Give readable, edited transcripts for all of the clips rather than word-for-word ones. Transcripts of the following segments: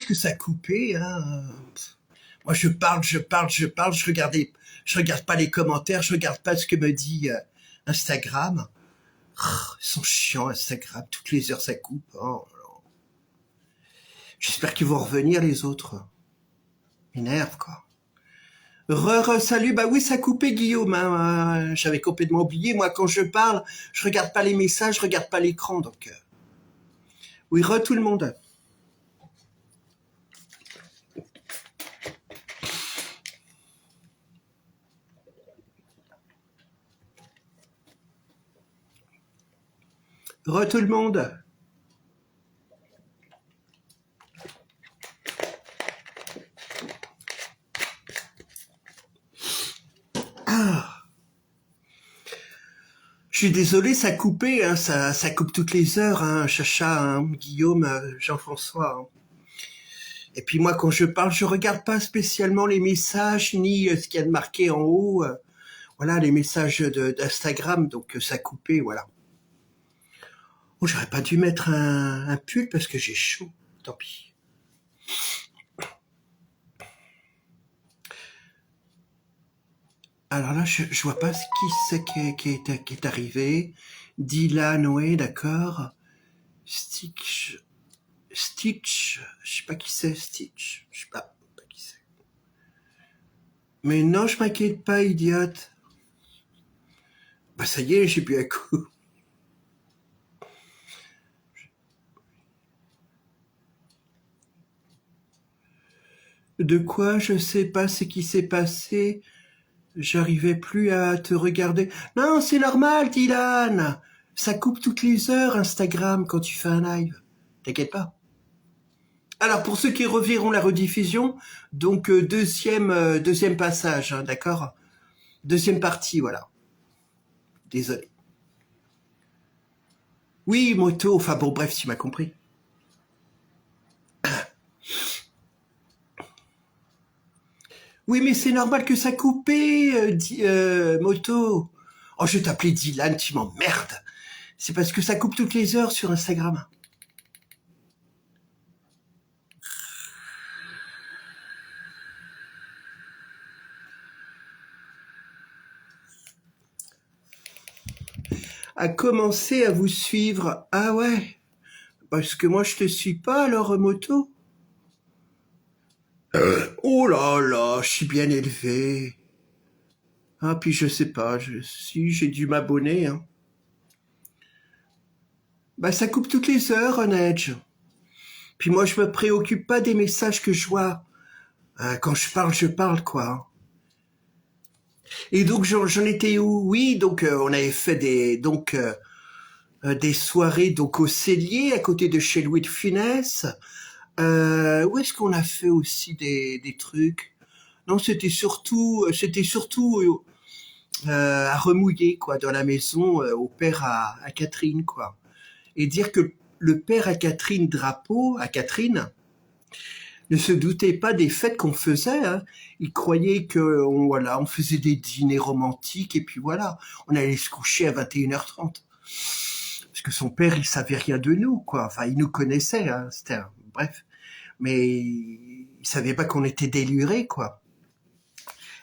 que ça a coupé, hein. Moi, je parle, je regarde pas les commentaires, je regarde pas ce que me dit Instagram. Ils sont chiants, Instagram. Toutes les heures, ça coupe. Oh, j'espère qu'ils vont revenir, les autres. M'énerve, quoi. Salut, bah oui, ça a coupé, Guillaume. Hein. J'avais complètement oublié. Moi, quand je parle, je regarde pas les messages, je regarde pas l'écran. Donc, oui, tout le monde. Tout le monde. Ah. Je suis désolé, ça a coupé, hein, ça coupe toutes les heures, hein, Chacha, hein, Guillaume, Jean-François. Hein. Et puis moi, quand je parle, je regarde pas spécialement les messages, ni ce qu'il y a de marqué en haut. Voilà, les messages d'Instagram, donc ça a coupé, voilà. Oh, j'aurais pas dû mettre un pull parce que j'ai chaud. Tant pis. Alors là, je vois pas qui c'est qui est arrivé. Dylan, ouais, d'accord. Stitch, je sais pas qui c'est, Stitch. Je sais pas qui c'est. Mais non, je m'inquiète pas, idiote. Bah ça y est, j'ai bu un coup. De quoi? Je sais pas ce qui s'est passé. J'arrivais plus à te regarder. Non, c'est normal, Dylan. Ça coupe toutes les heures, Instagram, quand tu fais un live. T'inquiète pas. Alors, pour ceux qui reverront la rediffusion, donc deuxième passage, hein, d'accord? Deuxième partie, voilà. Désolé. Oui, moto, enfin bon, bref, tu m'as compris. Oui, mais c'est normal que ça coupe, moto. Oh, je vais t'appeler Dylan, tu m'emmerdes. C'est parce que ça coupe toutes les heures sur Instagram. A commencé à vous suivre. Ah ouais? Parce que moi, je te suis pas, alors, moto? Oh là là, je suis bien élevé. Ah, puis je sais pas, j'ai dû m'abonner, hein. Bah, ça coupe toutes les heures, un Edge. Puis moi, je me préoccupe pas des messages que je vois. Quand je parle, quoi. Et donc, j'en étais où? Oui, donc, on avait fait des soirées, donc, au Cellier, à côté de chez Louis de Funès. Où est-ce qu'on a fait aussi des trucs? Non, c'était surtout à Remouiller, quoi, dans la maison, au père à Catherine, quoi. Et dire que le père à Catherine Drapeau, à Catherine, ne se doutait pas des fêtes qu'on faisait. Hein. Il croyait que on faisait des dîners romantiques et puis voilà, on allait se coucher à 21h30. Parce que son père, il savait rien de nous, quoi. Enfin, il nous connaissait, hein. Bref. Mais il savait pas qu'on était délurés, quoi.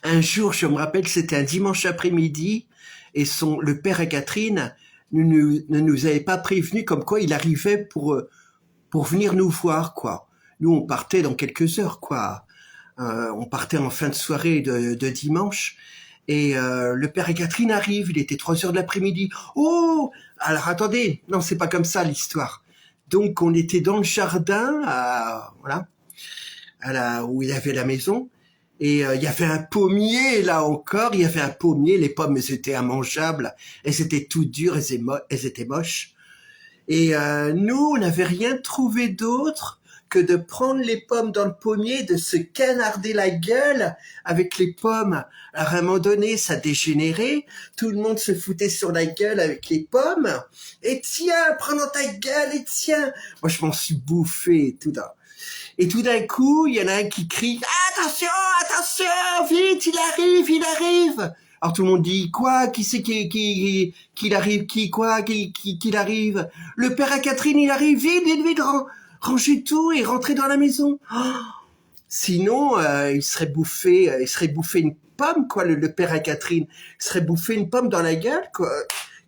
Un jour, je me rappelle, c'était un dimanche après-midi et le père à Catherine ne nous avait pas prévenu comme quoi il arrivait pour venir nous voir, quoi. Nous, on partait dans quelques heures, quoi. On partait en fin de soirée de dimanche. Et le père et Catherine arrivent, il était 3 heures de l'après-midi. Oh! Alors attendez, non, c'est pas comme ça l'histoire. Donc on était dans le jardin, voilà, où il y avait la maison. Et il y avait un pommier, là encore, il y avait un pommier, les pommes, elles étaient immangeables, elles étaient toutes dures, elles étaient moches. Et nous, on n'avait rien trouvé d'autre que de prendre les pommes dans le pommier, de se canarder la gueule avec les pommes. Alors à un moment donné, ça dégénérait, tout le monde se foutait sur la gueule avec les pommes. Et tiens, prends dans ta gueule, et tiens. Moi, je m'en suis bouffé et tout d'un. Et tout d'un coup, il y en a un qui crie « Attention, attention, vite, il arrive, il arrive !» Alors tout le monde dit « Quoi? Qui c'est qui arrive? Qui arrive? Le père à Catherine, il arrive, vite, vite, vite, Rangez tout et rentrez dans la maison. Oh, sinon, il serait bouffé une pomme, quoi, le père à Catherine. Il serait bouffé une pomme dans la gueule, quoi.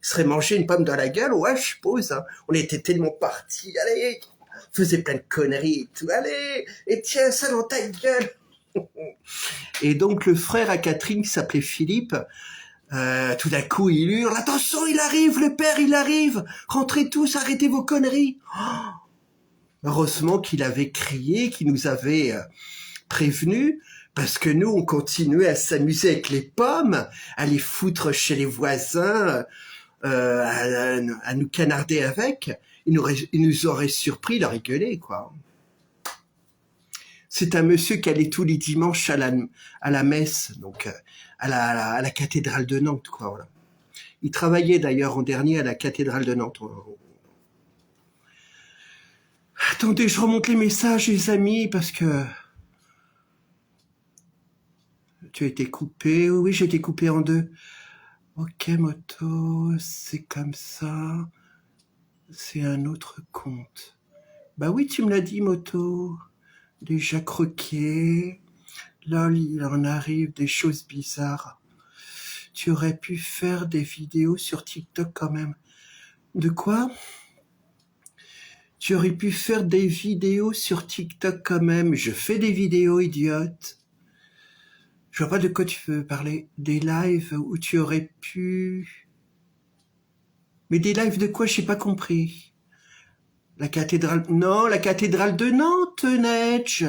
Il serait mangé une pomme dans la gueule, ouais, je suppose. Hein. On était tellement partis, allez, on faisait plein de conneries et tout, allez, et tiens ça dans ta gueule. Et donc le frère à Catherine qui s'appelait Philippe, tout d'un coup il hurle, attention, il arrive, le père, il arrive, rentrez tous, arrêtez vos conneries. Oh, heureusement qu'il avait crié, qu'il nous avait prévenu, parce que nous on continuait à s'amuser avec les pommes, à les foutre chez les voisins, à nous canarder avec. Il nous aurait surpris, il aurait gueulé, quoi. C'est un monsieur qui allait tous les dimanches à la messe, donc à la cathédrale de Nantes, quoi. Voilà. Il travaillait d'ailleurs en dernier à la cathédrale de Nantes. Attendez, je remonte les messages, les amis, parce que tu as été coupé. Oui, j'ai été coupé en deux. Ok, moto, c'est comme ça. C'est un autre compte. Bah oui, tu me l'as dit, moto. Déjà croqué. Là, il en arrive des choses bizarres. Tu aurais pu faire des vidéos sur TikTok quand même. De quoi? Tu aurais pu faire des vidéos sur TikTok quand même. Je fais des vidéos, idiote. Je vois pas de quoi tu veux parler. Des lives où tu aurais pu... Mais des lives de quoi? J'ai pas compris. La cathédrale... Non, la cathédrale de Nantes, Nedge.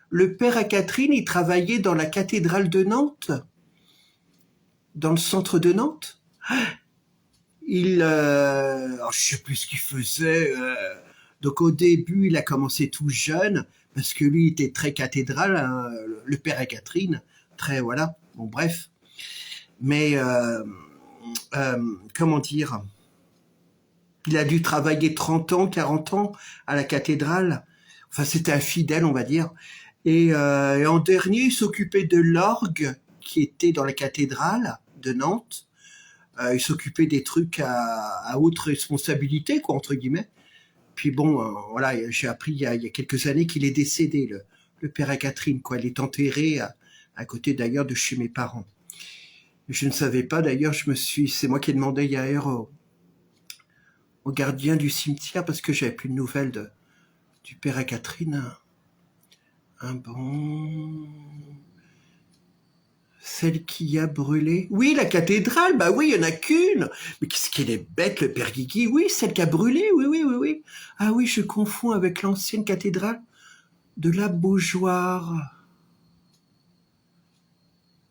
Le père à Catherine, il travaillait dans la cathédrale de Nantes. Dans le centre de Nantes. Alors, je sais plus ce qu'il faisait. Donc au début, il a commencé tout jeune, parce que lui, il était très cathédral, hein, le père à Catherine. Très, voilà. Bon, bref. Mais, comment dire? Il a dû travailler 30 ans, 40 ans à la cathédrale. Enfin, c'était un fidèle, on va dire. Et en dernier, il s'occupait de l'orgue qui était dans la cathédrale de Nantes. Il s'occupait des trucs à haute responsabilité, quoi, entre guillemets. Puis bon, voilà, j'ai appris il y a quelques années qu'il est décédé, le père à Catherine, quoi. Il est enterré à côté d'ailleurs de chez mes parents. Je ne savais pas, d'ailleurs, c'est moi qui ai demandé hier au gardien du cimetière parce que j'avais plus de nouvelles du père à Catherine. Bon... Celle qui a brûlé. Oui, la cathédrale, bah oui, il n'y en a qu'une. Mais qu'est-ce qu'il est bête, le père Guigui. Oui, celle qui a brûlé, oui. Ah oui, je confonds avec l'ancienne cathédrale de la Beaujoire.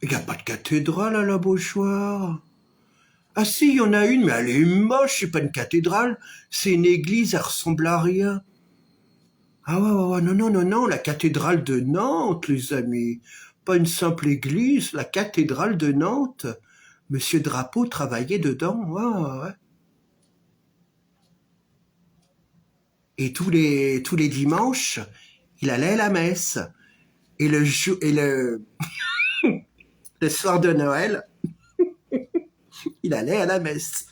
Il n'y a pas de cathédrale à la Beaujoire. Ah si, il y en a une, mais elle est moche, c'est pas une cathédrale. C'est une église, elle ressemble à rien. Ah ouais, non, la cathédrale de Nantes, les amis. Pas une simple église, la cathédrale de Nantes. Monsieur Drapeau travaillait dedans, ouais. Et tous les dimanches, il allait à la messe. Et le soir de Noël, il allait à la messe.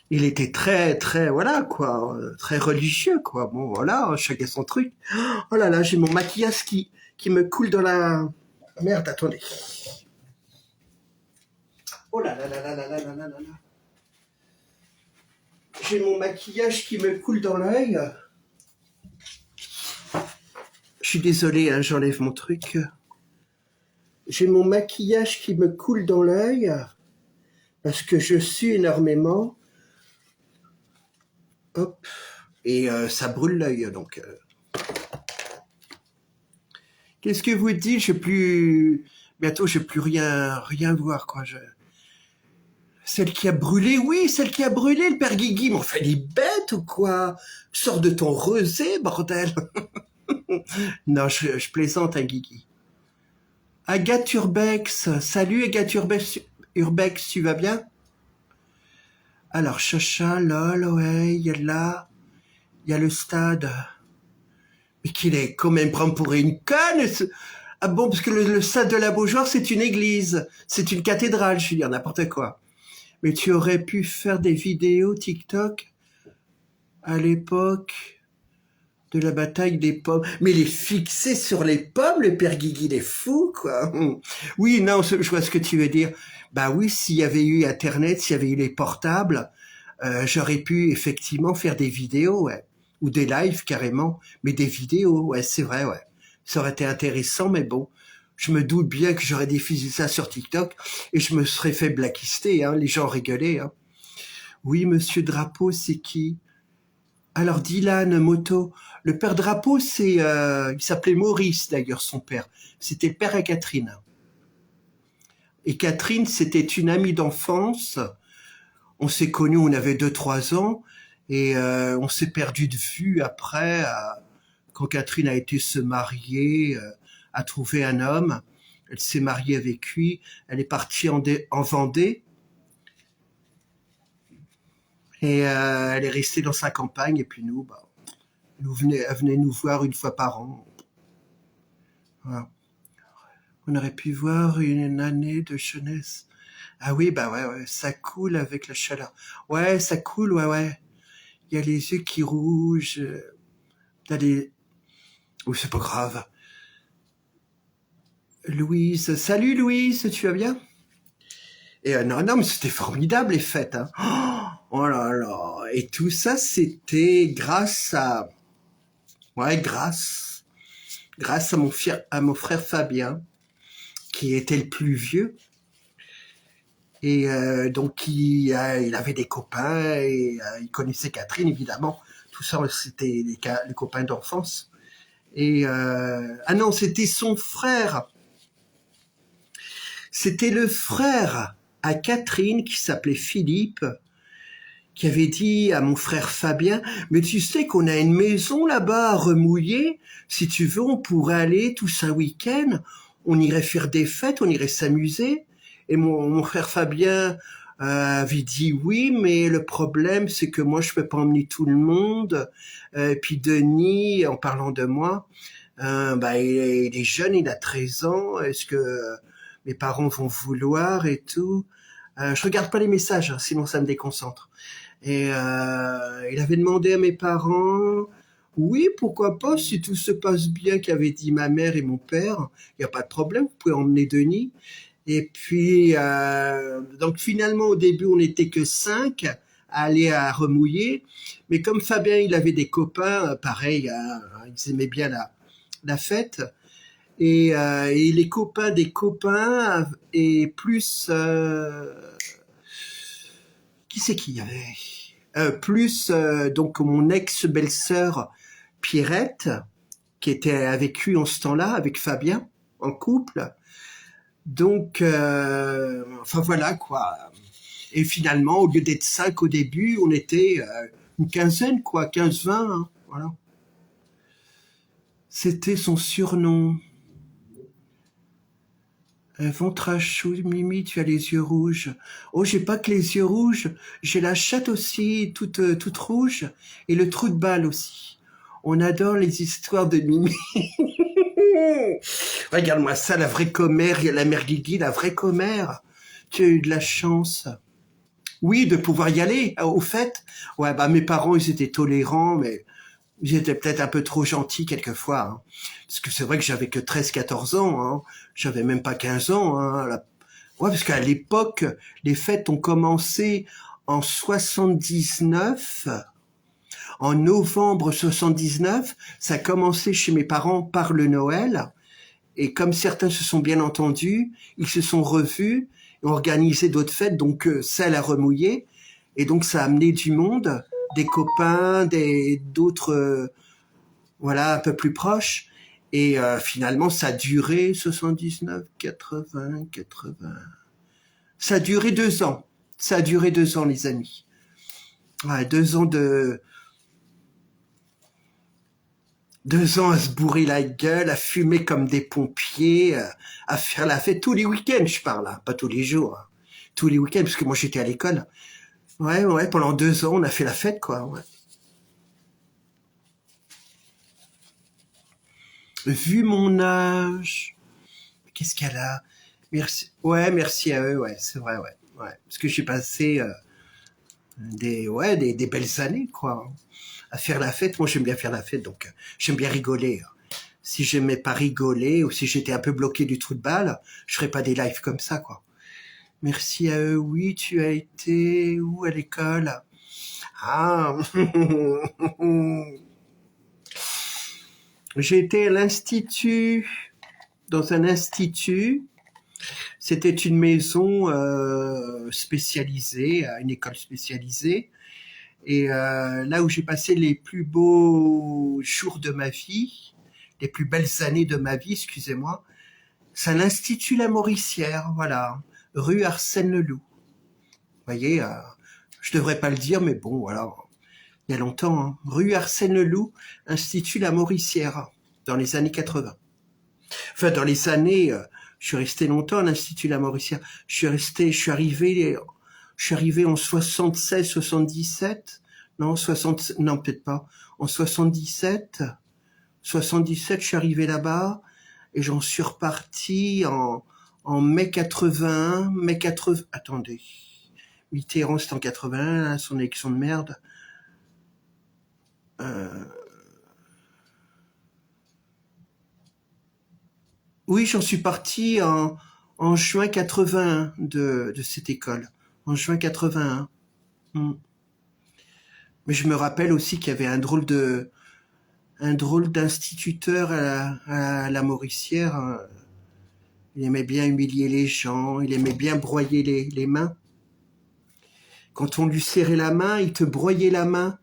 Il était très, très, voilà, quoi, très religieux, quoi. Bon, voilà, chacun son truc. Oh là là, j'ai mon maquillage qui me coule dans la... Merde, attendez. Oh là là là là là là là là là. J'ai mon maquillage qui me coule dans l'œil. Je suis désolé, hein, j'enlève mon truc. J'ai mon maquillage qui me coule dans l'œil parce que je sue énormément. Hop. Et ça brûle l'œil, donc... Qu'est-ce que vous dites? Bientôt, je vais plus rien voir, quoi. Celle qui a brûlé, oui, celle qui a brûlé, le père Guigui. Mais enfin, il est bête ou quoi? Sors de ton rosé, bordel. Non, je plaisante, hein, Guigui. Agathe Urbex. Salut, Agathe Urbex, tu vas bien? Alors, Chacha, lol, ouais, il y a le stade. Mais qu'il est quand même prendre pour une conne. Ah bon, parce que le stade de la Beaujoire, c'est une église. C'est une cathédrale, je veux dire, n'importe quoi. Mais tu aurais pu faire des vidéos TikTok à l'époque de la bataille des pommes. Mais il est fixé sur les pommes, le père Guigui, il est fou, quoi. Oui, non, je vois ce que tu veux dire. Bah oui, s'il y avait eu Internet, s'il y avait eu les portables, j'aurais pu effectivement faire des vidéos, ouais. Ou des lives carrément, mais des vidéos, ouais, c'est vrai, ouais. Ça aurait été intéressant, mais bon. Je me doute bien que j'aurais diffusé ça sur TikTok et je me serais fait blacklister, hein. Les gens rigolaient, hein. Oui, monsieur Drapeau, c'est qui? Alors Dylan Moto, le père Drapeau, il s'appelait Maurice d'ailleurs son père. C'était le père à Catherine. Et Catherine, c'était une amie d'enfance. On s'est connus, on avait 2-3 ans et on s'est perdu de vue après quand Catherine a été se marier, a trouvé un homme. Elle s'est mariée avec lui. Elle est partie en Vendée et elle est restée dans sa campagne. Et puis nous, bah, elle venait nous voir une fois par an. Voilà. On aurait pu voir une année de jeunesse. Ah oui, bah ouais, ouais, ça coule avec la chaleur. Ouais, ça coule, ouais, ouais. Il y a les yeux qui rougent. T'as les... Oh, c'est pas grave. Louise, salut Louise, tu vas bien? Et non, non, mais c'était formidable les fêtes, hein. Oh là là. Et tout ça, c'était grâce à... Ouais, grâce à mon frère Fabien, qui était le plus vieux. Et donc il avait des copains et il connaissait Catherine évidemment. Tout ça c'était les copains d'enfance. Et ah non, c'était son frère. C'était le frère à Catherine qui s'appelait Philippe, qui avait dit à mon frère Fabien, mais tu sais qu'on a une maison là-bas à Remouiller. Si tu veux, on pourrait aller tous un week-end. On irait faire des fêtes, on irait s'amuser. Et mon frère Fabien avait dit oui, mais le problème, c'est que moi, je peux pas emmener tout le monde. Et puis Denis, en parlant de moi, bah, il est jeune, il a 13 ans. Est-ce que mes parents vont vouloir et tout? Je regarde pas les messages, hein, sinon ça me déconcentre. Et il avait demandé à mes parents, oui, pourquoi pas, si tout se passe bien, qu'avaient dit ma mère et mon père, il n'y a pas de problème, vous pouvez emmener Denis. Et puis, donc finalement, au début, on n'était que 5 à aller à Remouiller. Mais comme Fabien, il avait des copains, pareil, ils aimaient bien la fête. Et les copains des copains, et plus... qui c'est qu'il y avait plus donc mon ex-belle-sœur Pierrette, qui était avec lui en ce temps-là, avec Fabien, en couple. Donc, enfin voilà quoi. Et finalement, au lieu d'être 5 au début, on était une quinzaine, quoi, 15-20, hein, voilà. C'était son surnom. Ventre à chou, Mimi, tu as les yeux rouges. Oh, j'ai pas que les yeux rouges, j'ai la chatte aussi, toute rouge, et le trou de balle aussi. On adore les histoires de Mimi. Regarde-moi ça, la vraie commère, il y a la mère Guigui, la vraie commère. Tu as eu de la chance. Oui, de pouvoir y aller, au fait. Ouais, bah mes parents, ils étaient tolérants, mais ils étaient peut-être un peu trop gentils quelquefois, hein. Parce que c'est vrai que j'avais que 13-14 ans, hein. J'avais même pas 15 ans, hein. Ouais, parce qu'à l'époque, les fêtes ont commencé en 79, en novembre 79. Ça a commencé chez mes parents par le Noël. Et comme certains se sont bien entendus, ils se sont revus et ont organisé d'autres fêtes, donc celle à Remouiller. Et donc ça a amené du monde, des copains, d'autres, voilà, un peu plus proches. Et finalement, ça a duré 79, 80, 80. Ça a duré 2 ans. Ça a duré 2 ans, les amis. Ouais, 2 ans de... 2 ans à se bourrer la gueule, à fumer comme des pompiers, à faire la fête tous les week-ends, je parle, hein, pas tous les jours. Hein. Tous les week-ends, parce que moi j'étais à l'école. Ouais, ouais, pendant 2 ans, on a fait la fête, quoi. Ouais. Vu mon âge, qu'est-ce qu'elle a? Merci. Ouais, merci à eux, ouais, c'est vrai, ouais. Ouais. Parce que j'ai passé des belles années, quoi. À faire la fête. Moi, j'aime bien faire la fête, donc j'aime bien rigoler. Si j'aimais pas rigoler ou si j'étais un peu bloqué du trou de balle, je ferais pas des lives comme ça, quoi. Merci à eux. Oui, tu as été où à l'école? Ah, j'ai été à l'institut, dans un institut. C'était une maison spécialisée, une école spécialisée. Et là où j'ai passé les plus beaux jours de ma vie, les plus belles années de ma vie, excusez-moi, c'est l'Institut La Mauricière, voilà, rue Arsène-Leloup. Vous voyez, je devrais pas le dire, mais bon, voilà, il y a longtemps, hein. Rue Arsène-Leloup, Institut La Mauricière, dans les années 80. Enfin, dans les années, je suis resté longtemps à l'Institut La Mauricière. Je suis arrivé en 76, 77. Non, non, peut-être pas. En 77, je suis arrivé là-bas et j'en suis reparti en mai 81, attendez. Mitterrand, c'était en 81, son élection de merde. Oui, j'en suis parti en juin 81 de cette école. En juin 81. Mais je me rappelle aussi qu'il y avait un drôle d'instituteur à la Mauricière. Il aimait bien humilier les gens, il aimait bien broyer les mains. Quand on lui serrait la main, il te broyait la main,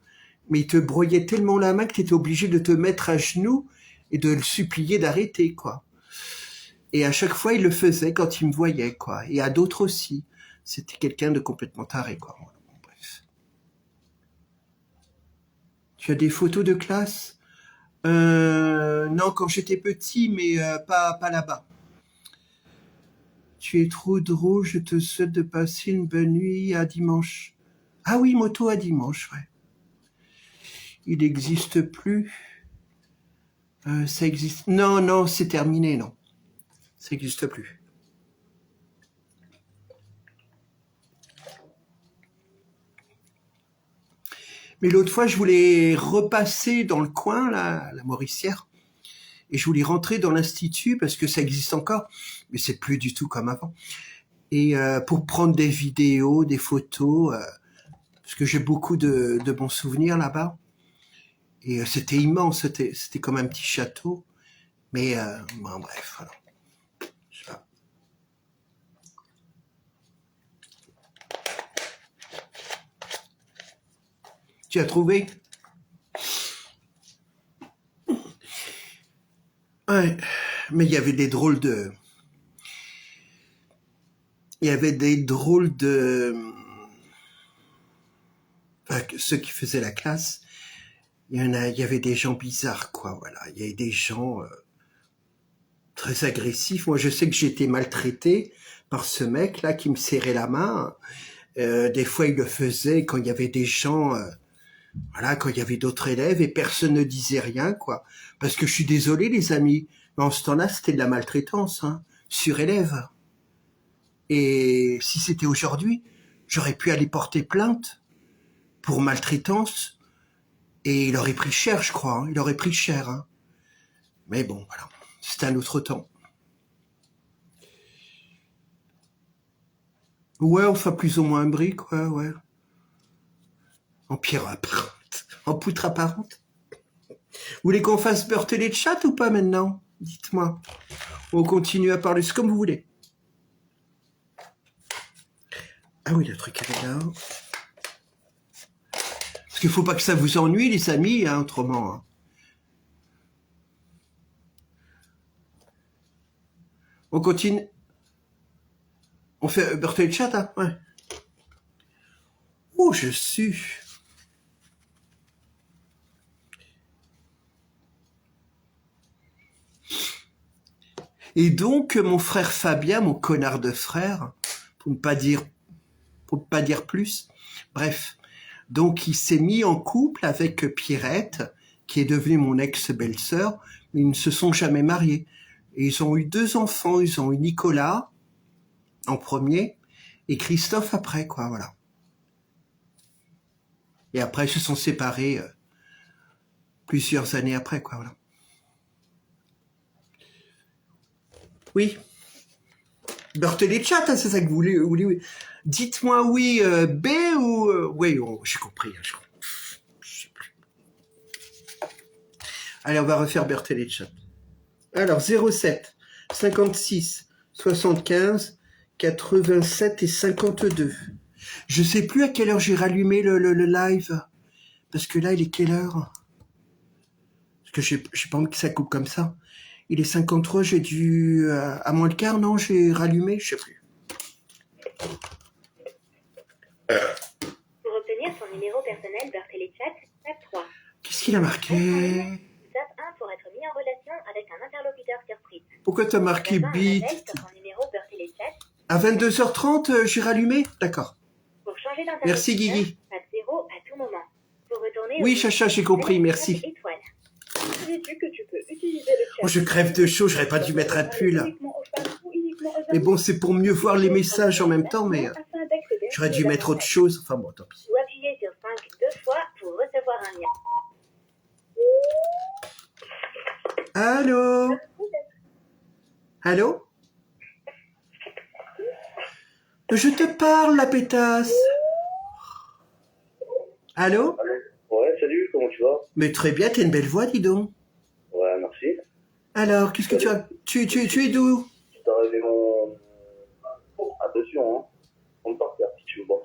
mais il te broyait tellement la main que tu étais obligé de te mettre à genoux et de le supplier d'arrêter, quoi. Et à chaque fois, il le faisait quand il me voyait, quoi. Et à d'autres aussi. C'était quelqu'un de complètement taré, quoi. Bon, bref. Tu as des photos de classe? Non, quand j'étais petit, mais pas là-bas. Tu es trop drôle, je te souhaite de passer une bonne nuit à dimanche. Ah oui, moto à dimanche, ouais. Il n'existe plus. Ça existe. Non, non, c'est terminé, non. Ça n'existe plus. Mais l'autre fois, je voulais repasser dans le coin, là, la Mauricière, et je voulais rentrer dans l'institut parce que ça existe encore, mais c'est plus du tout comme avant. Et pour prendre des vidéos, des photos, parce que j'ai beaucoup de bons souvenirs là-bas. Et c'était immense, c'était comme un petit château. Mais bon, bref, voilà. Je sais pas. Tu as trouvé? Ouais, mais il y avait des drôles de... Enfin, ceux qui faisaient la classe, il y avait des gens bizarres, quoi, voilà. Il y avait des gens très agressifs. Moi, je sais que j'ai été maltraité par ce mec-là qui me serrait la main. Des fois, il le faisait quand il y avait des gens... Voilà, quand il y avait d'autres élèves et personne ne disait rien, quoi. Parce que je suis désolé, les amis, mais en ce temps-là, c'était de la maltraitance, hein, sur élève. Et si c'était aujourd'hui, j'aurais pu aller porter plainte pour maltraitance et il aurait pris cher, je crois. Hein, il aurait pris cher. Hein. Mais bon, voilà, c'était un autre temps. Ouais, enfin plus ou moins un brique, ouais. En pierre apparente, en poutre apparente. Vous voulez qu'on fasse beurteler de chat ou pas maintenant? Dites-moi. On continue à parler, c'est comme vous voulez. Ah oui, le truc est là. Parce qu'il faut pas que ça vous ennuie, les amis, hein, autrement. Hein. On continue. On fait birthday de chat, hein? Ouais. Oh, je suis. Et donc, mon frère Fabien, mon connard de frère, pour ne pas dire plus, bref, donc il s'est mis en couple avec Pierrette, qui est devenue mon ex-belle-sœur, mais ils ne se sont jamais mariés. Et ils ont eu 2 enfants, ils ont eu Nicolas en premier et Christophe après, quoi, voilà. Et après, ils se sont séparés plusieurs années après, quoi. Voilà. Oui. Beurre les chats, hein, c'est ça que vous voulez. Oui. Dites-moi oui, B ou... oui, oh, j'ai compris. Hein, je sais plus. Allez, on va refaire Berthe les chats. Alors, 07, 56, 75, 87 et 52. Je sais plus à quelle heure j'ai rallumé le live. Parce que là, il est quelle heure? Parce que j'ai pas envie que ça coupe comme ça. Il est 53, j'ai dû... à moins le quart, non? J'ai rallumé, je sais plus. Pour obtenir son numéro personnel vers Téléchat, tape 3. Qu'est-ce qu'il a marqué? Tape 1 pour être mis en relation avec un interlocuteur surprise. Pourquoi t'as marqué bit? À 22h30, j'ai rallumé? D'accord. Pour changer d'interlocuteur, merci Guigui. tape 0 à tout moment. Pour retourner oui, Chacha, j'ai compris, merci. Étoile. Sais-tu que tu peux utiliser le chat? Oh, je crève de chaud, j'aurais pas dû mettre un pull. Mais bon, c'est pour mieux voir les messages en même temps, mais j'aurais dû mettre autre chose. Enfin bon, tant pis. Ou appuyer sur 5 deux fois pour recevoir un lien. Allô? Allô? Je te parle, la pétasse. Allô? Ouais, salut, comment tu vas? Mais très bien, t'as une belle voix, dis donc. Ouais, merci. Alors, qu'est-ce que tu as... Tu es d'où? T'as réglé mon... Attention, hein. On part faire si tu veux voir.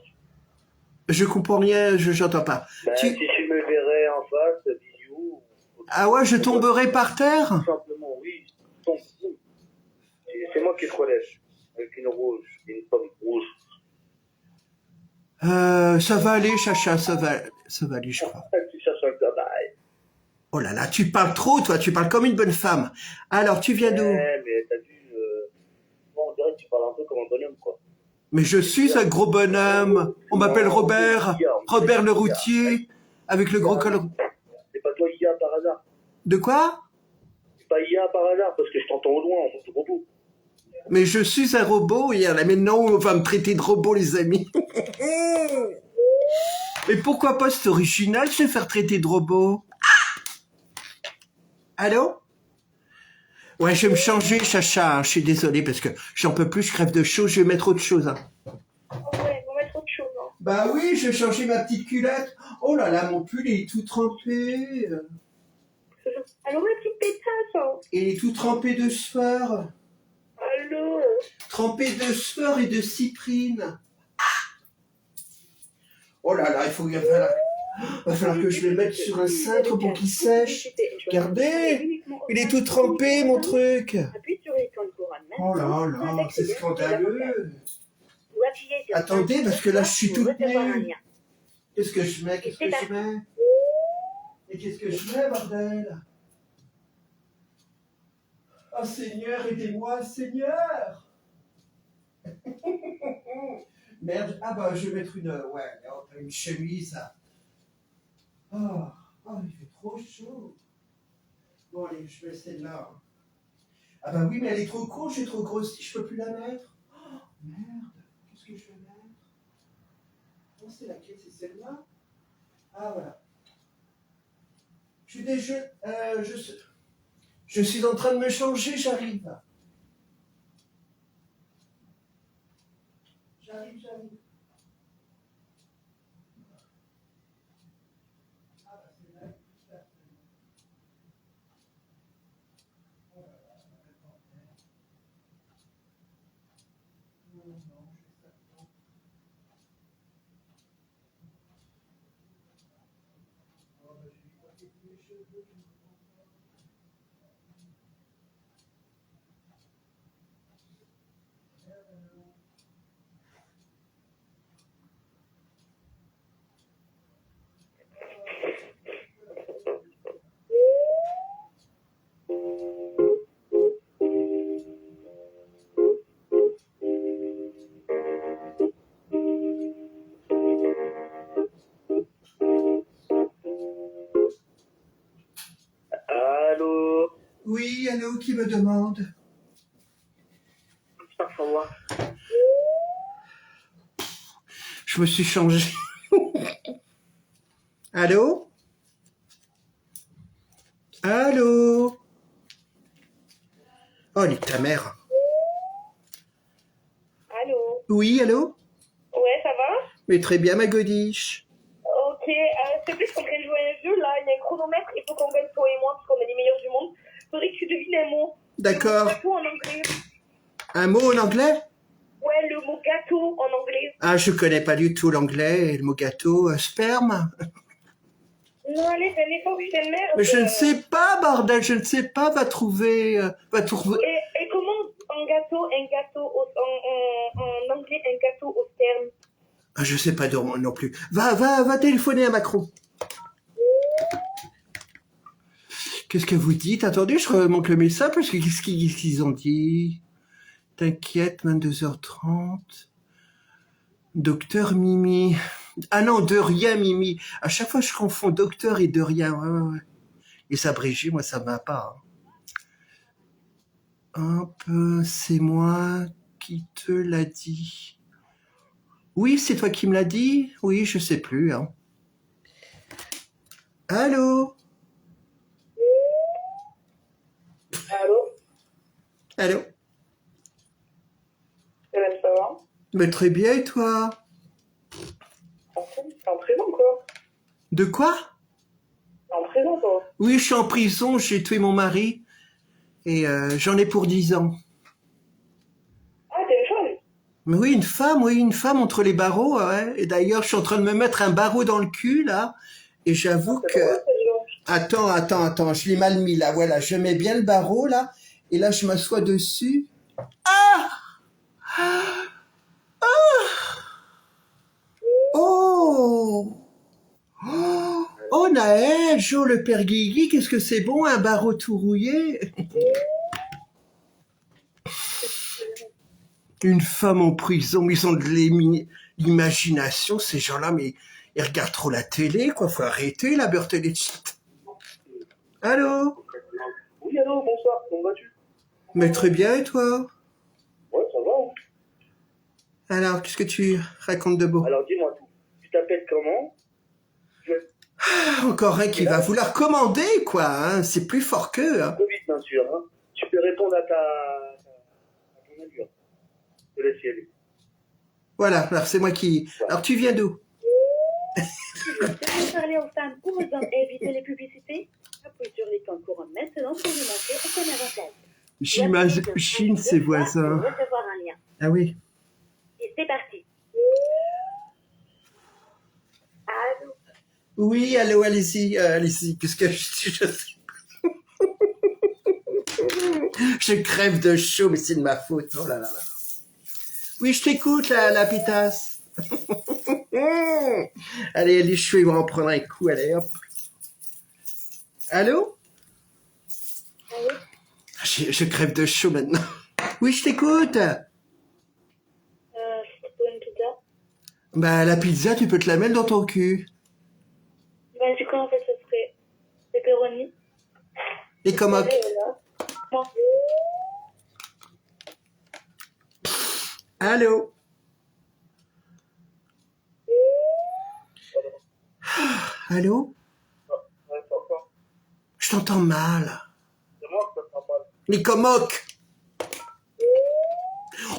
Je comprends rien, j'entends pas. Ben, si tu me verrais en face, bisous. Ah ouais, je tomberais par terre? Tout simplement, oui. C'est moi qui te relève. Avec une pomme rouge. Ça va aller, Chacha, ça va aller, je crois. Tu cherches un travail. Oh là là, tu parles trop, toi, tu parles comme une bonne femme. Alors, tu viens d'où? Mais t'as vu, bon, on dirait que tu parles un peu comme un bonhomme, quoi. Mais je suis un gros bonhomme. On m'appelle Robert le routier, avec le gros col. C'est pas toi IA par hasard. De quoi? C'est pas IA par hasard, parce que je t'entends au loin en mode robot. Mais je suis un robot, hier. Mais non, on va me traiter de robot, les amis. Mais pourquoi pas, c'est original, se faire traiter de robot. Allô? Ouais, je vais me changer, Chacha. Je suis désolée parce que j'en peux plus, je crève de chaud, je vais mettre autre chose. Hein. Ouais, on va mettre autre chose. Hein. Bah oui, je vais changer ma petite culotte. Oh là là, mon pull est tout trempé. Allô, ma petite pétasse. Hein. Il est tout trempé de sueur. Allô. Trempé de sueur et de cyprine. Oh là là, va falloir que je le mette sur un cintre pour qu'il sèche. Regardez, il est tout trempé, mon truc. Oh là là, c'est scandaleux. Attendez, parce que là, je suis toute nue. Qu'est-ce que je mets? Et qu'est-ce que je mets, bordel? Oh Seigneur, aidez-moi, Seigneur. Merde, ah bah je vais mettre une chemise. Oh, il fait trop chaud. Bon allez, je mets celle-là. Ah bah oui, mais elle est trop courte, j'ai trop grossi, je peux plus la mettre. Oh, merde, qu'est-ce que je vais mettre? Oh, c'est laquelle? C'est celle-là? Ah voilà. Je suis en train de me changer, j'arrive. J'arrive. Ah bah c'est là. Allô? Oui, allô, qui me demande? Je me suis changé. Allô? Allô? Oh, nique ta mère. Allô? Oui, allô? Ouais, ça va? Mais très bien, ma godiche. Ok, s'il te plaît, je suis en train de jouer à un jeu, là, il y a un chronomètre, il faut qu'on gagne toi et moi, parce qu'on est les meilleurs du monde. Faudrait que tu devines un mot. D'accord. Le mot gâteau en anglais. Un mot en anglais? Ouais, le mot gâteau en anglais. Ah, je connais pas du tout l'anglais et le mot gâteau. Sperme? Non, allez, fais un effort, putain de merde. Mais je ne sais pas, bordel, je ne sais pas. Va trouver. Va trouver. Et comment un gâteau en anglais, un gâteau au sperme? Ah, je sais pas non plus. Va téléphoner à Macron. Qu'est-ce que vous dites? Attendez, je remonte le message parce que qu'est-ce qu'ils ont dit? T'inquiète, 22h30. Docteur Mimi. Ah non, de rien, Mimi. À chaque fois, je confonds docteur et de rien. Ouais. Et ça, Brigitte, moi, ça m'a pas. Hop, c'est moi qui te l'a dit. Oui, c'est toi qui me l'as dit? Oui, je sais plus. Hein. Allô? Allô? Allô? Ça va? Mais très bien, et toi? T'es en prison, quoi? De quoi? T'es en prison, quoi? Oui, je suis en prison, j'ai tué mon mari. Et j'en ai pour 10 ans. Ah, t'es une femme? Mais oui, une femme entre les barreaux, ouais. Et d'ailleurs, je suis en train de me mettre un barreau dans le cul, là. Et j'avoue que... Attends, je l'ai mal mis, là. Voilà, je mets bien le barreau, là. Et là, je m'assois dessus. Ah! Oh! Oh, Naël, Jo, le père Guigui, qu'est-ce que c'est bon, un barreau tout rouillé? Une femme en prison, ils ont de l'imagination, ces gens-là, mais ils regardent trop la télé, quoi. Faut arrêter la beurre télé. Allô? Oui, allô, bonsoir, comment vas-tu? Mais très bien, et toi? Ouais, ça va. Hein. Alors, qu'est-ce que tu racontes de beau? Alors, dis-moi tout. Tu t'appelles comment? Encore un qui va vouloir commander, quoi. Hein. C'est plus fort qu'eux. Hein. Covid, bien sûr. Hein. Tu peux répondre à ton allure. Je te laisse y aller. Voilà, alors c'est moi qui... Alors, tu viens d'où? Pour parler aux femmes ou aux hommes et éviter les publicités, appuyez sur l'écran courant maintenant pour ne manquer aucun avantage. J'imagine ses voisins. Pour recevoir un lien. Ah oui. Et c'est parti. Allô? Oui, allô, allez-y, puisque je je crève de chaud, mais c'est de ma faute. Oh là là là. Oui, je t'écoute, la pétasse. Allez, je vais en prendre un coup, allez, hop. Allô? Allô? Je crève de chaud maintenant. Oui, je t'écoute. C'est pour une pizza? Bah, la pizza, tu peux te la mettre dans ton cul. Ben, du coup, en fait, ce serait pepperoni. Et comment... Voilà. Bon. Allô? Allô? Ouais, papa. Je t'entends mal. C'est moi que ça sera mal. Les comoques.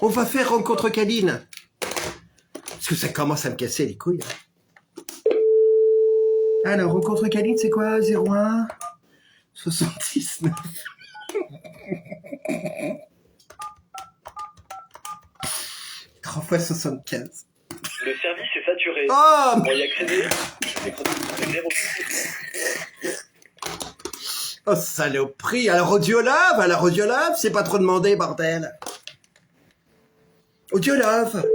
On va faire rencontre câline. Parce que ça commence à me casser les couilles. Alors, rencontre câline, c'est quoi? 01 79 3 fois 75. Le service est saturé. Oh! Pour y accéder, Oh, saloperie! Alors, Audiolove, c'est pas trop demandé, bordel. Audiolove.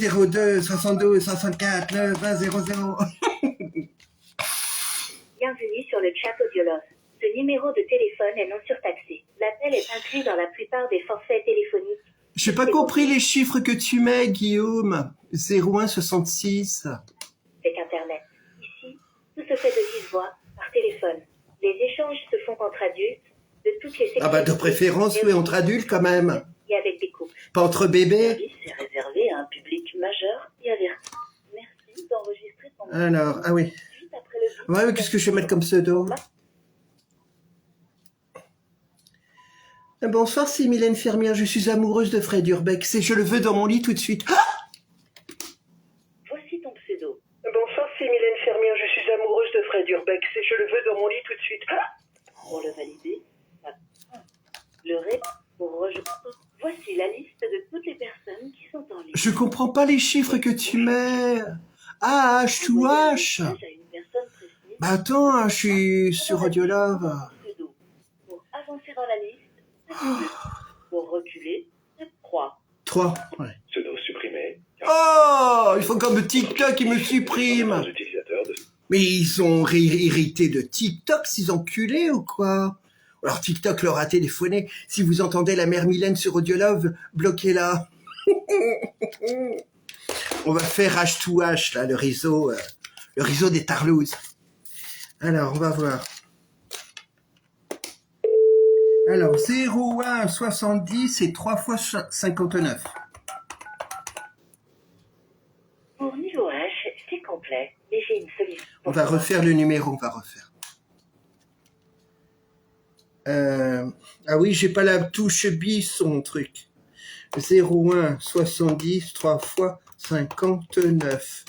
02 62 64 9 20 00. Bienvenue sur le chat Audiolove. Ce numéro de téléphone est non surtaxé. L'appel est inclus dans la plupart des forfaits téléphoniques. J'ai pas compris les chiffres que tu mets, Guillaume. 01 66. Avec Internet. Ici, tout se fait de vive voix, par téléphone. Les échanges se font entre adultes, de toutes les Ah bah de préférence, oui, entre adultes quand même. et avec des couples. Pas entre bébés. Le service est réservé à un public majeur et averti. Merci d'enregistrer ton Alors, ah oui. Suite après Ouais, mais qu'est-ce que je vais mettre comme pseudo? Bonsoir, c'est Mylène Fermière, je suis amoureuse de Fred Urbeck, c'est je le veux dans mon lit tout de suite. Ah, Voici ton pseudo. bonsoir, c'est Mylène Fermière, je suis amoureuse de Fred Urbeck, c'est je le veux dans mon lit tout de suite. Ah, Pour le valider, tape 1. Le ré pour rejoindre. Voici la liste de toutes les personnes qui sont en ligne. je comprends pas les chiffres que tu mets. Ah, H to Envoyer un H. message à une personne précise. Bah attends, je suis sur Audiolove. Pseudo. Pour avancer dans la liste, tape 2. Pour reculer, tape 3. 3. Ouais. Pseudo supprimé. Oh, il faut comme TikTok, ils me suppriment. Utilisateurs de... Mais ils sont irrités de TikTok, ces enculés ou quoi? Alors TikTok leur a téléphoné. Si vous entendez la mère Mylène sur Audiolove, bloquez-la. On va faire H2H, là, le réseau des tarlouses. Alors, on va voir. Alors, 0, 1, 70 et 3 fois 59. Pour niveau H, c'est complet. Mais j'ai une solution. On va refaire le numéro, on va refaire. Ah oui, j'ai pas la touche bis, son truc. 0, 1, 70, 3 fois 59.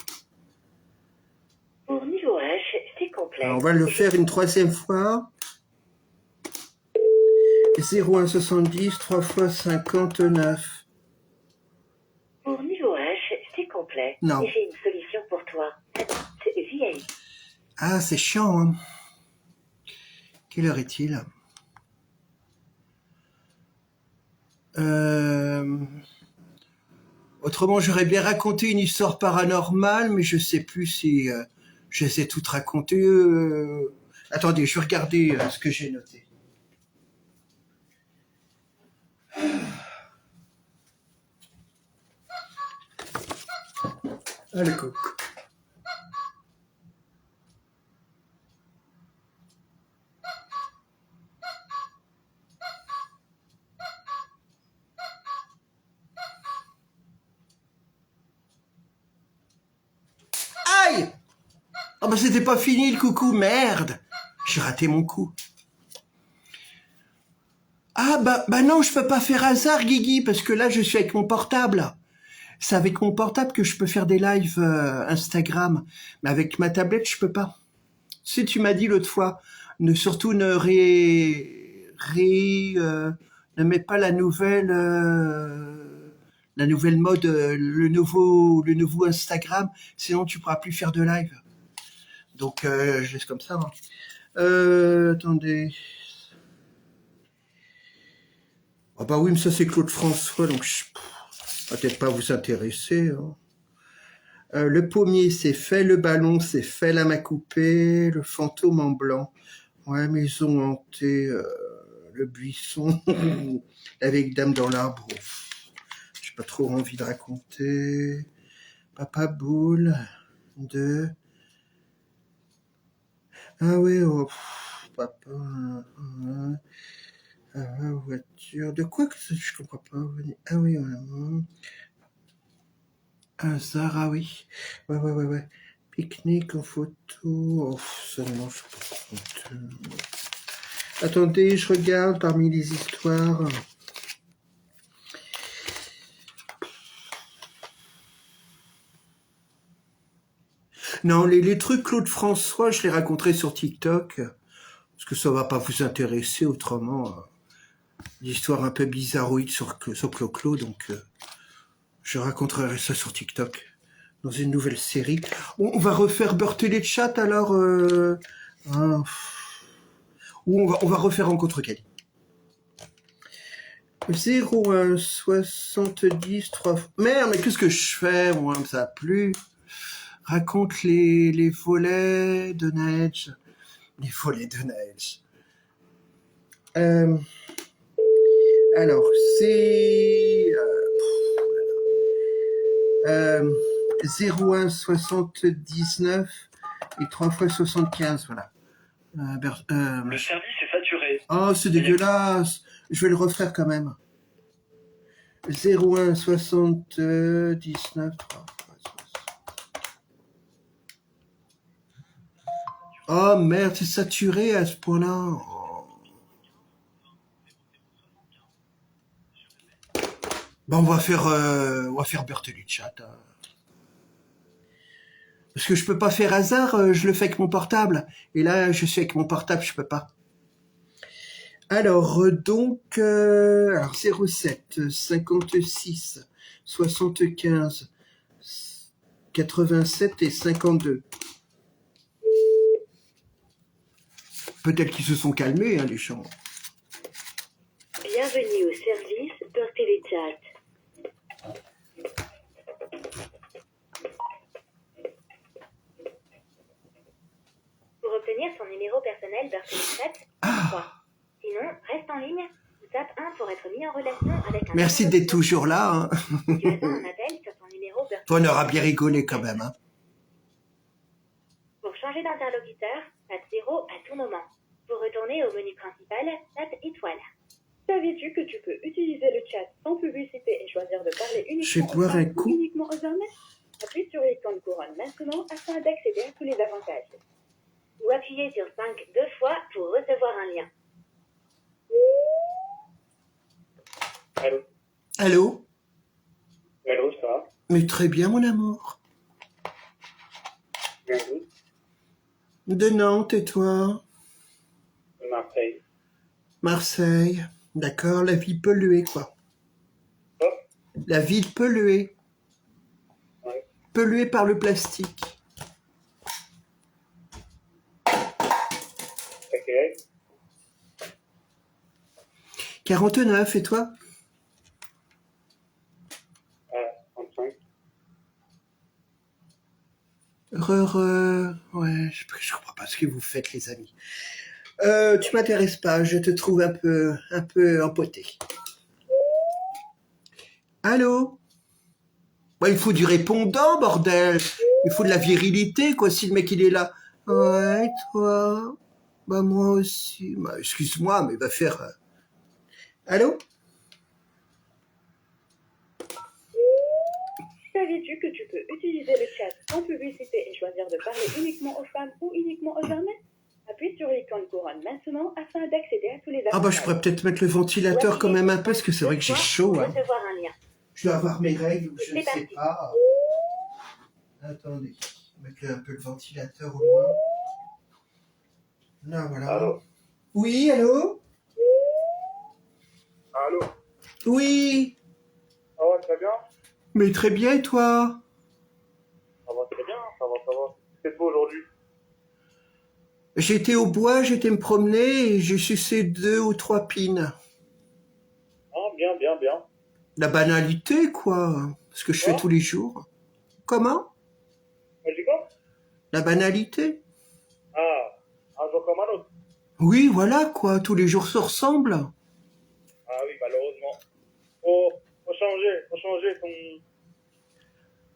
Pour niveau H, c'est complet. Alors, on va le faire une troisième fois. 0, 1, 70, 3 fois 59. Pour niveau H, c'est complet. Non. Mais j'ai une solution pour toi. C'est VIP. Ah, c'est chiant, hein. Quelle heure est-il? Autrement, j'aurais bien raconté une histoire paranormale, mais je sais plus si je les ai toutes racontées. Attendez, je vais regarder ce que j'ai noté. Ah, le coq. Aïe! Ah bah c'était pas fini le coucou, merde! J'ai raté mon coup. Ah bah non, je peux pas faire hasard, Guigui, parce que là je suis avec mon portable. C'est avec mon portable que je peux faire des lives Instagram. Mais avec ma tablette, je peux pas. Si tu m'as dit l'autre fois, surtout ne ne mets pas la nouvelle mode, le nouveau Instagram, sinon tu pourras plus faire de live. Donc je laisse comme ça. Hein. Attendez. Ah bah oui, mais ça c'est Claude François, donc peut-être pas vous intéresser. Hein. Le pommier c'est fait, le ballon c'est fait, la main coupée, le fantôme en blanc. Ouais, maison hantée, le buisson, avec dame dans l'arbre. J'ai pas trop envie de raconter. Papa boule de... Ah oui, oh, papa... voiture... De quoi que je comprends pas. Ah oui, hasard, ah oui. Ouais. Pique-nique en photo. Oh, ça non, je sais pas. Attendez, je regarde parmi les histoires. Non, les trucs Claude François, je les raconterai sur TikTok, parce que ça va pas vous intéresser autrement. L'histoire un peu bizarroïde sur Clo-Clo, donc je raconterai ça sur TikTok, dans une nouvelle série. On va refaire Beurre Télé de Chat, alors... ou on va refaire Rencontre Cali. 0, 1, 70, 3... Merde, mais qu'est-ce que je fais, moi, ça a plu. Raconte les volets de neige. Les volets de neige. Alors, c'est... 0, 1, 79 et 3 fois 75, voilà. Le service est saturé. Oh, c'est dégueulasse. Je vais le refaire quand même. 0, 1, 79, 3 fois 60. Oh merde, c'est saturé à ce point-là. Oh. Bon, on va faire Berthelli chat. Hein. Parce que je peux pas faire hasard, je le fais avec mon portable. Et là, je suis avec mon portable, je peux pas. Alors, alors 07 56 75 87 et 52. Peut-être qu'ils se sont calmés, hein, les gens. Bienvenue au service Berthelli Chat. Pour obtenir son numéro personnel Berthelli Chat, tape 3. Sinon, reste en ligne ou tape 1 pour être mis en relation avec un... Merci d'être toujours là. Hein. Tu attends un appel sur ton numéro Berthelli. On aura bien rigolé quand même. Hein. Pour changer d'interlocuteur, tape 0 à tout moment. Pour retourner au menu principal, tape étoile. Savais-tu que tu peux utiliser le chat sans publicité et choisir de parler Je vais uniquement boire un coup. uniquement aux hommes? Appuie sur l'icône couronne maintenant afin d'accéder à tous les avantages. Ou appuyez sur 5 deux fois pour recevoir un lien. Allô? Allô? Allô, ça va? Mais très bien, mon amour. Bien, vous? De Nantes, et toi? De Marseille. Marseille. D'accord, la ville polluée, quoi. Oh. La ville polluée. Ouais. Polluée par le plastique. Ok. 49, et toi? 35. Ouais, je comprends pas ce que vous faites, les amis. Tu m'intéresses pas, je te trouve un peu empoté. Allô? Ouais, il faut du répondant, bordel. Il faut de la virilité, quoi, si le mec il est là. Ouais, toi? Bah, moi aussi. Bah, excuse-moi, mais va faire... Allô? Savais-tu que tu peux utiliser le chat sans publicité et choisir de parler uniquement aux femmes ou uniquement aux hommes? Appuie sur l'icône couronne maintenant afin d'accéder à tous les avantages. Ah bah, je pourrais peut-être mettre le ventilateur quand même un peu, parce que c'est vrai que j'ai chaud. Pour Hein. recevoir un lien. Je dois avoir mes règles, ou je ne C'est sais parti. pas. Attendez, mettre un peu le ventilateur au loin. Là, voilà. Allô? Oui, allô? Allô? Oui, Ça va très bien? mais très bien, et toi? Ça va très bien, ça va. C'est beau aujourd'hui? J'étais au bois, j'étais me promener et j'ai sucé 2 ou 3 pines. Ah, bien. La banalité, quoi. Ce que je fais tous les jours. Comment? Tu dis quoi? La banalité. Ah, un jour comme un autre. Oui, voilà, quoi. Tous les jours se ressemblent. Ah oui, malheureusement. Faut changer ton...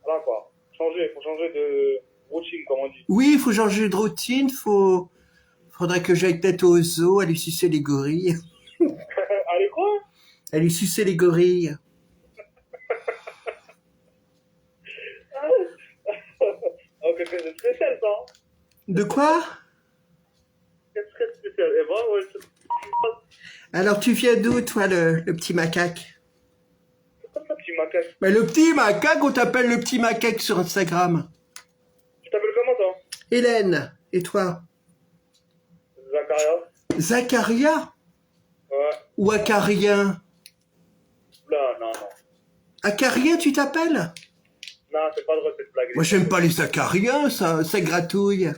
Voilà quoi. Faut changer de routine, comme on dit. Oui, il faut changer de routine, faudrait que j'aille peut-être au zoo, aller sucer les gorilles. Allez, quoi? Aller sucer les gorilles. Oh, quelque chose de spécial, ça. Hein. De quoi? C'est très spécial. Et moi, ouais, Alors, tu viens d'où, toi, le petit macaque? c'est quoi ça, petit macaque? Ben, le petit macaque, on t'appelle le petit macaque sur Instagram. Tu t'appelles comment, toi? Hélène, et toi? Zacharia. Zacharia? Ouais. Ou Acarien? Là, non. Acarien, tu t'appelles? Non, c'est pas drôle cette blague. Moi, j'aime pas les acariens, ça gratouille.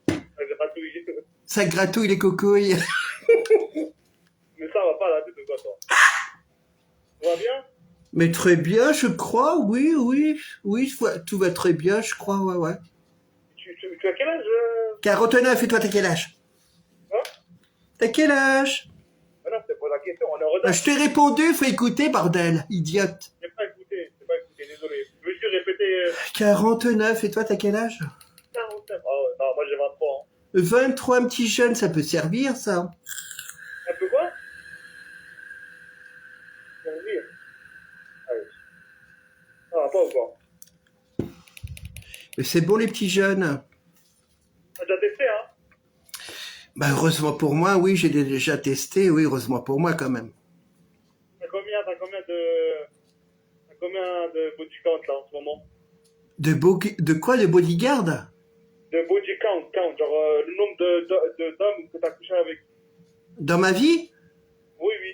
J'ai pas tout eu. Ça gratouille les cocouilles. Mais ça va pas la tête de quoi, toi? Tout va bien? Mais très bien, je crois, oui, tout va très bien, je crois, ouais. Tu as quel âge 49, et toi, t'as quel âge? Hein? T'as quel âge? Non, c'est pas la question, on est en Ben, retard. je t'ai répondu, faut écouter, bordel, idiote. J'ai pas écouté, désolé. Veux-tu répéter 49, et toi, t'as quel âge? 49? Ah ouais, non, moi j'ai 23 ans. 23, petit jeune, ça peut servir, ça. Un peu quoi? Servir. Allez. Ça va pas ou quoi? Mais c'est bon, les petits jeunes. T'as déjà testé, hein? Bah, heureusement pour moi, oui, j'ai déjà testé. Oui, heureusement pour moi quand même. T'as combien de body count là en ce moment? De quoi, de bodyguard? De body count, genre le nombre d'hommes que t'as couché avec. Dans ma vie? Oui, oui.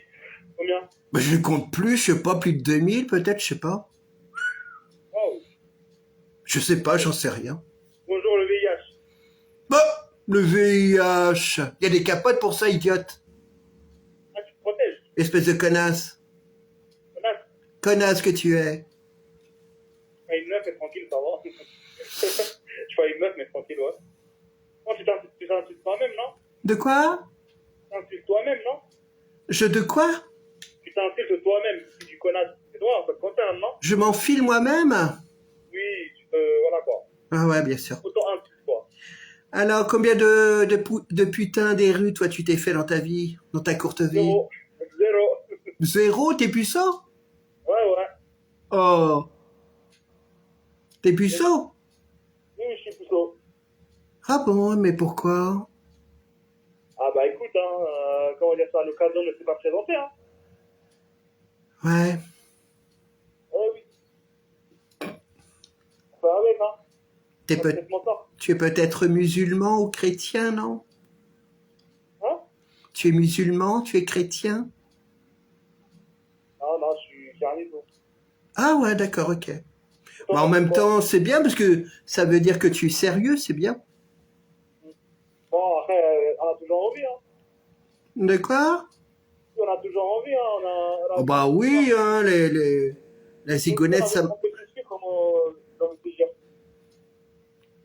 Combien? Bah, je ne compte plus, je sais pas, plus de 2000 peut-être, je sais pas. Wow. Je sais pas, j'en sais rien. Bonjour le VIH. Bah, le VIH. Il y a des capotes pour ça, idiote. Ah, tu te protèges. Espèce de connasse. Connasse. Connasse que tu es. Je fais une meuf, mais tranquille, ça va. Je fais une meuf, mais tranquille, ouais. Non, tu t'insultes toi-même, non? De quoi? Tu t'insultes toi-même, non? De quoi? Tu t'insultes toi-même, si tu connais. C'est toi, ça te concerne, non? Je m'enfile moi-même? Oui, voilà quoi. Ah ouais, bien sûr. Auto-insulte, quoi. Alors, combien de putains des rues, toi, tu t'es fait dans ta vie, dans ta courte vie? Zéro. Zéro, t'es puceau? Ouais. Oh. T'es puceau? Oui, je suis puceau. Ah bon, mais pourquoi? Ah bah écoute, comment dire ça, l'occasion ne s'est pas présentée, hein. Ouais. Ouais, oui. On fait avec, hein. T'es peut- Complètement ça. Tu es peut-être musulman ou chrétien, non? Hein? Tu es musulman, tu es chrétien? Non, je suis un niveau. Ah ouais, d'accord, ok. Bah, en même temps, c'est bien parce que ça veut dire que tu es sérieux, c'est bien. Bon, après, on a toujours envie, hein. De quoi? On a toujours envie, hein. Oh bah oui, hein, la zigounette, ça... On peut plus comme dans le désir.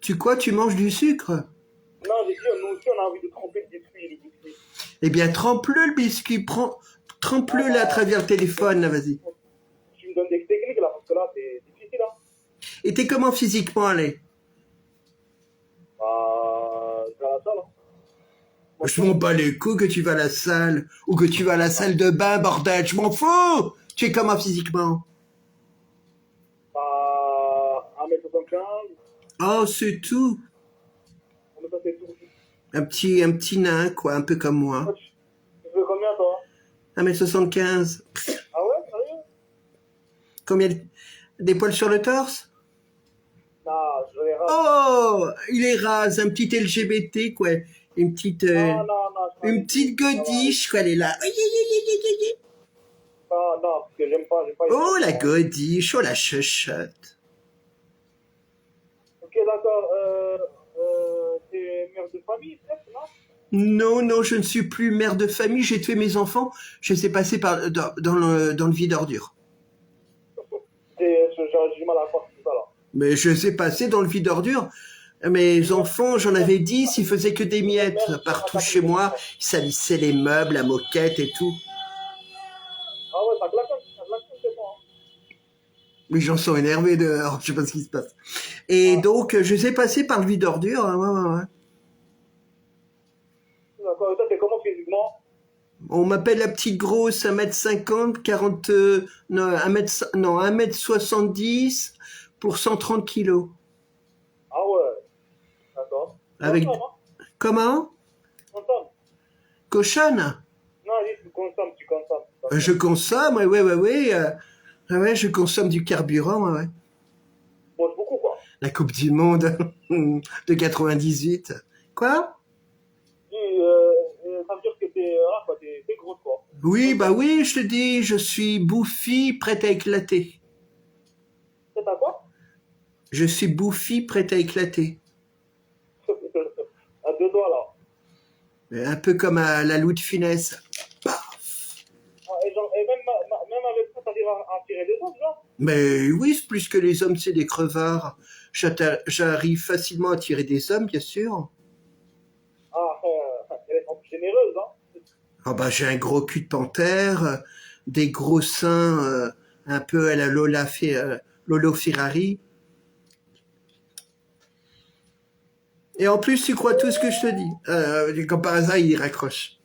Tu quoi, tu manges du sucre? Non, j'ai dit, nous aussi, on a envie de tremper le biscuit. Eh bien, trempe-le le biscuit, trempe-le là à travers le téléphone, là, vas-y. Tu me donnes des techniques, là, parce que là, c'est difficile, hein. Et t'es comment physiquement, allez? Je vais à la salle, hein. Je m'en bats les couilles que tu vas à la salle, ou que tu vas à la salle de bain, bordel, je m'en fous! Tu es comment physiquement? 1m75, Oh, c'est tout. on met ça, c'est tout. Un petit nain, quoi, un peu comme moi. Tu veux combien, toi? 1m75. Ah ouais, sérieux? Combien des poils sur le torse? Non, je les rase. Oh, il est rase, un petit LGBT, quoi. Une petite, Non, une petite godiche, quoi, elle est là. Non, parce que j'aime pas. Oh, la godiche, oh, la chuchotte. Ok, d'accord, t'es mère de famille, peut-être, non? Non, je ne suis plus mère de famille, j'ai tué mes enfants, je les ai passés dans le vide ordure. J'ai du mal à croire tout ça, là. Mais je les ai passés dans le vide ordure. Mes enfants, j'en avais 10, ils faisaient que des miettes partout chez moi. Ils salissaient les meubles, la moquette et tout. Ah ouais, ça claque, c'est bon, hein. Les gens sont énervés dehors, je sais pas ce qui se passe. Et donc, je les ai passés par le vide ordure. Ouais. D'accord, et toi, t'es comment physiquement? On m'appelle la petite grosse, 1m50, 1m70 pour 130 kilos. Ah ouais, d'accord. Avec... Consomme, hein? Comment? Consomme. Cochonne? Non, tu consommes. Je consomme, ouais. Ouais, je consomme du carburant, ouais. Mange beaucoup, quoi. La Coupe du Monde de 98. Quoi? Ça veut dire que t'es grosse, quoi. Oui, bah oui, je te dis, je suis bouffi, prête à éclater. C'est à quoi? Je suis bouffi, prête à éclater. À deux doigts, là. Un peu comme à la Loup de Finesse. Et même avec ça, t'arrives à tirer des hommes, genre? Mais oui, c'est plus que les hommes, c'est des crevards. J'arrive facilement à tirer des hommes, bien sûr. Elle est généreuse, hein? Ah bah j'ai un gros cul de panthère, des gros seins un peu à la Lolo Ferrari. Et en plus, tu crois tout ce que je te dis. Comme par hasard, il raccroche.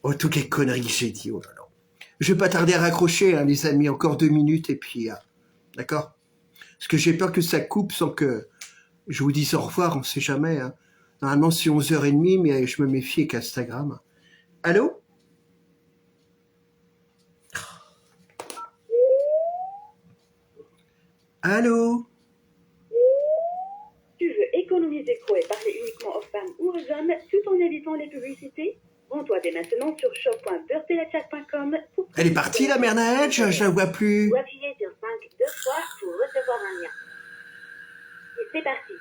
Oh, toutes les conneries que j'ai dit, oh là là. Je vais pas tarder à raccrocher, hein, les amis, encore 2 minutes et puis... d'accord? Parce que j'ai peur que ça coupe sans que je vous dise au revoir, on sait jamais. Hein. Normalement, c'est 11h30, mais je me méfie avec Instagram. Allô? Allô? Tu veux économiser trop et parler uniquement aux femmes ou aux hommes tout en évitant les publicités? Rends-toi dès maintenant sur shop.beurtelechat.com. Elle est partie, la mère Naël? Je la vois plus. Ou appuyez sur 5 deux fois pour recevoir un lien. Et c'est parti.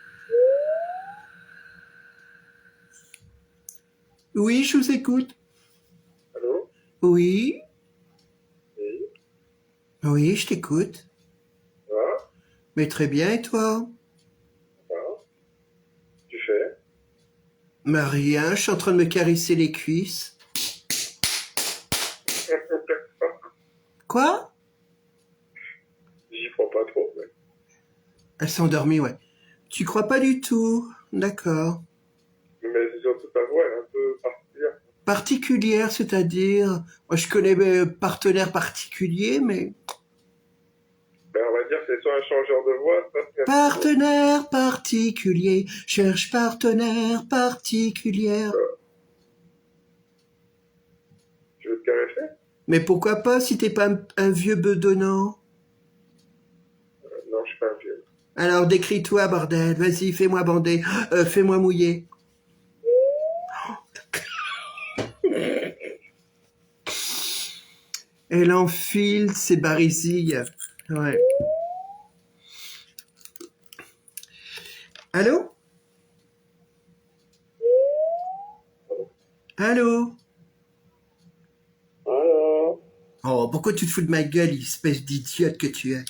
Oui, je vous écoute. Allô? Oui? Oui. Oui, je t'écoute. Ça va? Mais très bien, et toi? Ça va? Tu fais? Bah rien, je suis en train de me caresser les cuisses. Quoi? J'y crois pas trop, mais... Elle s'est endormie, ouais. Tu crois pas du tout? D'accord. Mais c'est surtout ta voix, elle est un peu particulière. Particulière, c'est-à-dire... Moi, je connais mes partenaires particuliers, mais... Ben, on va dire que c'est soit un changeur de voix, soit c'est un... Partenaire particulier, cherche partenaire particulière. Tu veux te caresser? Mais pourquoi pas si t'es pas un vieux bedonnant? Non, je suis pas un vieux. Alors décris-toi, bordel. Vas-y, fais-moi bander. Fais-moi mouiller. Elle enfile ses barisilles. Ouais. Allô? Allô? Alors? Oh, pourquoi tu te fous de ma gueule, espèce d'idiote que tu es?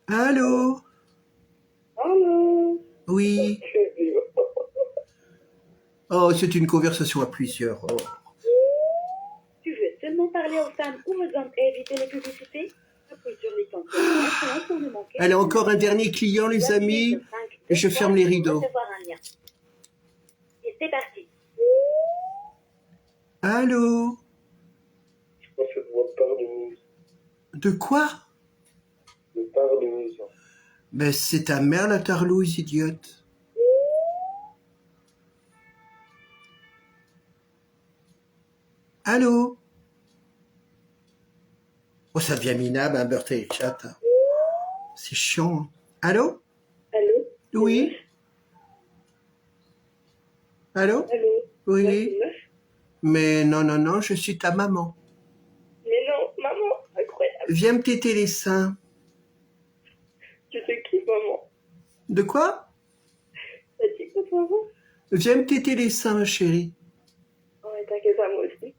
Allô? Allô? Oui. Oh, c'est une conversation à plusieurs. Oh. Tu veux seulement parler aux femmes ou aux hommes et éviter les publicités? Appuie sur l'icône maintenant pour ne manquer. Allez, encore un dernier client, les amis. Et je ferme les rideaux. Recevoir un lien. Et c'est parti. Allô? Je pense que cette voix de parleuse. De quoi? De parleuse. Ben, c'est ta mère, la tarlouse, idiote. Allô? Oh, ça devient minable, hein, Beurte et Chat. C'est chiant. Hein. Allô? Allô? Oui? Allô? Allô? Oui? Mais non, je suis ta maman. Mais non, maman, incroyable. Viens me téter les seins. Tu sais qui, maman? De quoi? T'as dit quoi, maman? Viens me téter les seins, ma chérie. Oh, mais t'inquiète pas, moi aussi.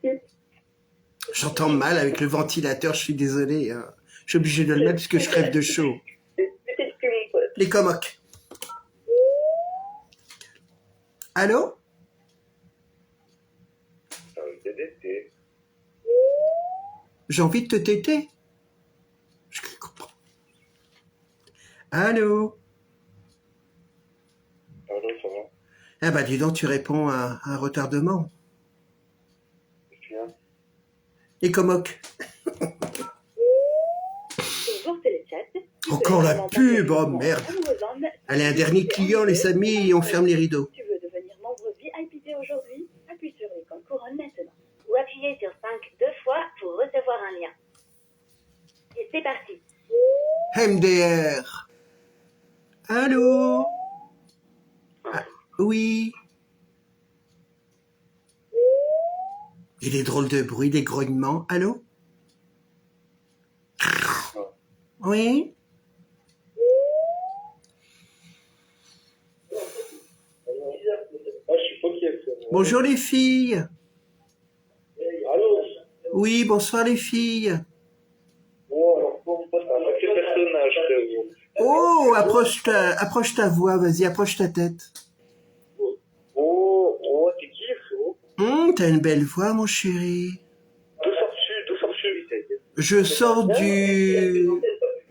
J'entends mal avec le ventilateur, je suis désolé. Hein. Je suis obligé de le mettre parce que je crève de chaud. Peut-être que mon pote. Les comocs. Allô? DDT. J'ai envie de te téter. Je comprends. Allô? Allô, ça va? Eh ben, dis donc, tu réponds à un retardement. Bien. Les comocs. Sur Téléchat. Encore la pub, oh merde. Allez, un dernier client, les amis, et on ferme les rideaux. Tu veux devenir membre VIP aujourd'hui? Appuie sur l'icône couronne maintenant. Ou appuyez sur 5 deux fois pour recevoir un lien. Et c'est parti. MDR. Allô? Ah, oui? Et les drôles de bruit, des grognements. Allô? Oui? Ah, je suis pas qui est. Bonjour les filles. Allô? Oui, bonsoir les filles. Bon, alors, c'est un sacré personnage, frérot. Oh, approche ta voix, vas-y, approche ta tête. Oh, t'es qui, frérot? T'as une belle voix, mon chéri. D'où sors-tu?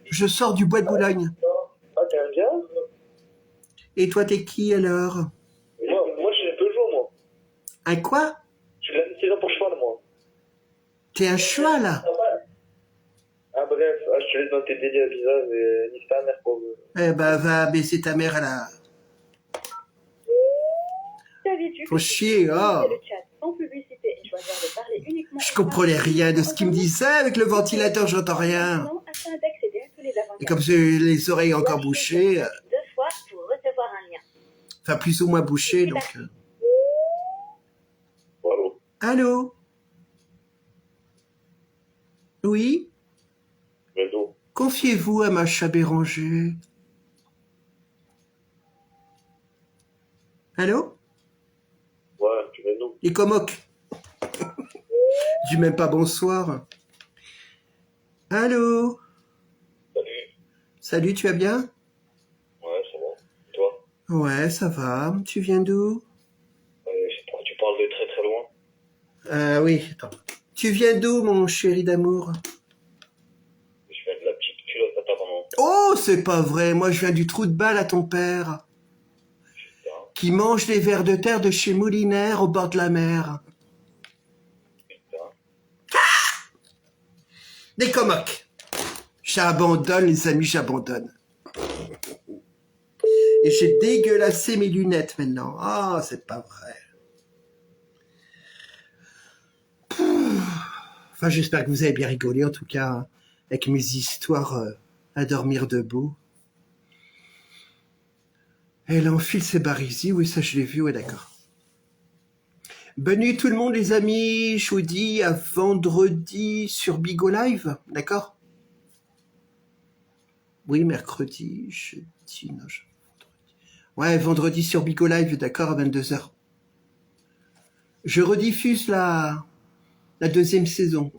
Je sors du bois de Boulogne. Ah, t'es un gars? Et toi, t'es qui alors? Moi, je suis Peugeot, moi. Un quoi? Je suis de la pour cheval, moi. T'es un cheval? Ah, bref, je te laisse dans tes délires bizarres et nique ta mère, quoi. Eh ben, va baiser ta mère Saviez-tu Faut que tu chier, peux ah. utiliser le chat sans publicité et choisir de parler uniquement Je aux femmes comprenais ou rien de uniquement ce aux qu'il me hommes? disait avec le ventilateur, j'entends rien. Maintenant, afin d'accéder à tous les Et avantages. comme j'ai les oreilles encore Ou appuyer sur bouchées, 5 2 fois pour recevoir un lien. enfin plus ou moins bouchées, donc... Allô. Allô? Oui? Réseau. Confiez-vous à Macha Béranger. Allô? Ouais, tu viens d'où? Les comoques. Dis même pas bonsoir. Allô? Salut. Salut, tu vas bien? Ouais, ça va. Et toi? Ouais, ça va. Tu viens d'où? Je sais pas, tu parles de très très loin. Oui, attends. Tu viens d'où, mon chéri d'amour? Je viens de la petite culotte à ta maman. Oh, c'est pas vrai. Moi, je viens du trou de balle à ton père, Putain. qui mange les vers de terre de chez Moulinaire au bord de la mer. Putain. Des comoques. J'abandonne, les amis, j'abandonne. Et j'ai dégueulassé mes lunettes maintenant. Ah, c'est pas vrai. Enfin, j'espère que vous avez bien rigolé, en tout cas, avec mes histoires à dormir debout. Elle enfile ses barésies, oui, ça je l'ai vu, ouais, d'accord. Bonne nuit tout le monde, les amis. Je vous dis à vendredi sur Bigo Live, d'accord? Oui, mercredi, jeudi, non, vendredi. Ouais, vendredi sur Bigo Live, d'accord, à 22h. Je rediffuse la deuxième saison.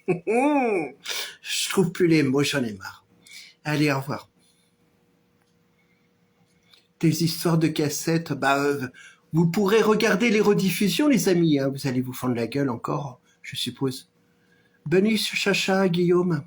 Je trouve plus les mots, j'en ai marre. Allez, au revoir. Des histoires de cassettes, vous pourrez regarder les rediffusions, les amis. Hein. Vous allez vous fendre la gueule encore, je suppose. Bonne nuit, Chacha, Guillaume.